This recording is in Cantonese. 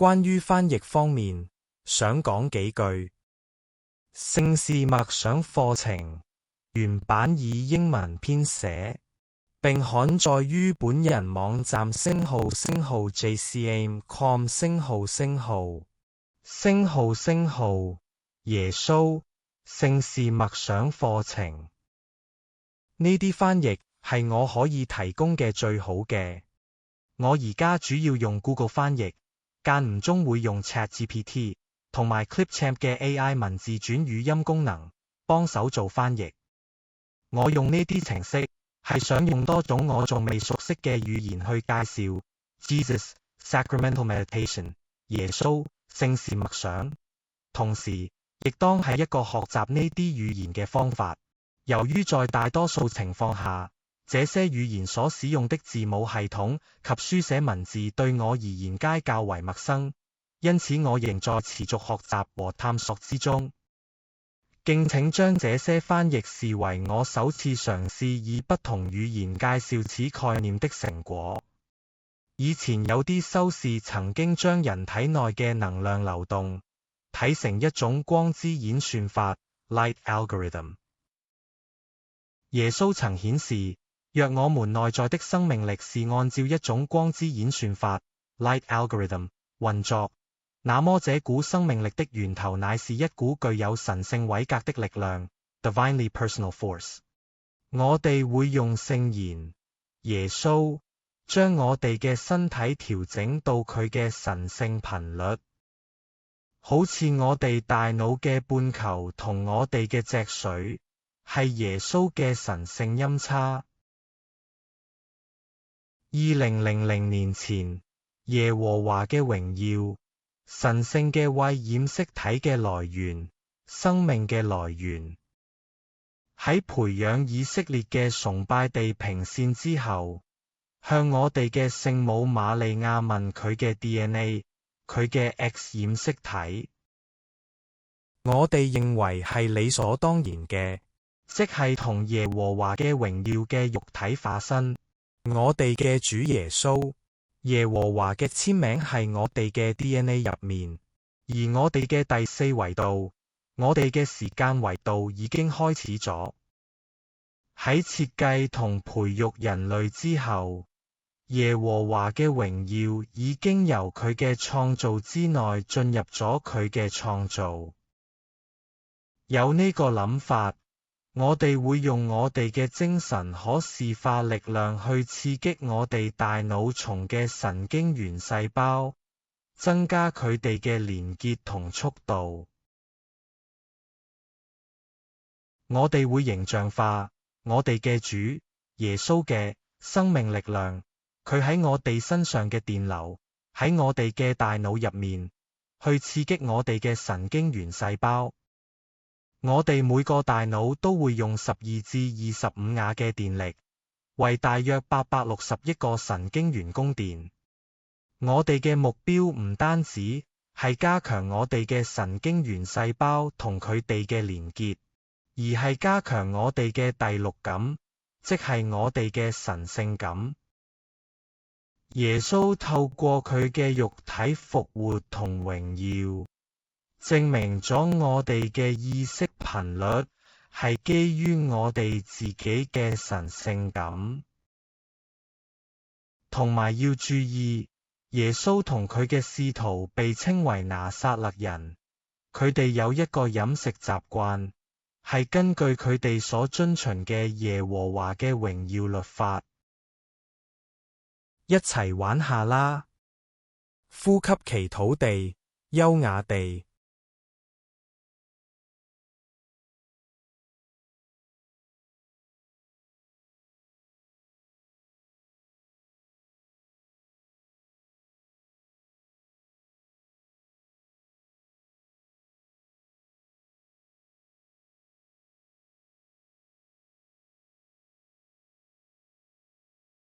關於翻譯方面，想講幾句。聖事默想課程原版以英文編寫，並刊載於本人網站://jcam.com耶穌聖事默想課程。呢啲翻譯係我可以提供嘅最好嘅。我而家主要用 Google 翻譯，間唔中會用 ChatGPT 同埋 Clipchamp 嘅 AI 文字轉語音功能幫手做翻譯。我用呢啲程式係想用多種我仲未熟悉嘅語言去介紹 Jesus Sacramental Meditation 耶穌聖事默想，同時亦當係一個學習呢啲語言嘅方法。由於在大多數情況下，這些語言所使用的字母系統及書寫文字對我而言皆較為陌生，因此我仍在持續學習和探索之中。敬請將這些翻譯視為我首次嘗試以不同語言介紹此概念的成果。以前有啲修士曾經將人體內嘅能量流動睇成一種光之演算法 （light algorithm）。耶穌曾顯示，若我們內在的生命力是按照一種光之演算法 （light algorithm） 運作，那麼這股生命力的源頭乃是一股具有神聖位格的力量 （divinely personal force）。我哋會用聖言耶穌將我哋嘅身體調整到佢嘅神聖頻率，好似我哋大腦嘅半球同我哋嘅脊髓係耶穌嘅神聖音叉。2000年前，耶和華嘅榮耀，神聖嘅慧染色體嘅來源，生命嘅來源，喺培養以色列嘅崇拜地平線之後，向我哋嘅聖母瑪利亞問佢嘅 DNA， 佢嘅 X 染色體。我哋認為係理所當然嘅，即係同耶和華嘅榮耀嘅肉體化身。我哋嘅主耶穌，耶和華嘅簽名係我哋嘅 DNA 入面，而我哋嘅第四維度，我哋嘅時間維度已經開始咗。喺設計同培育人類之後，耶和華嘅榮耀已經由佢嘅創造之內進入咗佢嘅創造。有呢個諗法，我哋會用我哋嘅精神可視化力量去刺激我哋大腦叢嘅神經元細胞，增加佢哋嘅連結同速度。我哋會形象化我哋嘅主耶穌嘅生命力量，佢喺我哋身上嘅電流，喺我哋嘅大腦入面，去刺激我哋嘅神經元細胞。我哋每個大腦都會用12至25瓦嘅電力，為大約860億個神經元供電。我哋嘅目標唔單止係加強我哋嘅神經元細胞同佢哋嘅連結，而係加強我哋嘅第六感，即係我哋嘅神聖感。耶穌透過佢嘅肉體復活同榮耀，證明咗我哋嘅意識頻率係基於我哋自己嘅神聖感。同埋要注意，耶穌同佢嘅使徒被稱為拿撒勒人，佢哋有一個飲食習慣，係根據佢哋所遵循嘅耶和華嘅榮耀律法。一齊玩下啦！呼吸祈禱地，優雅地。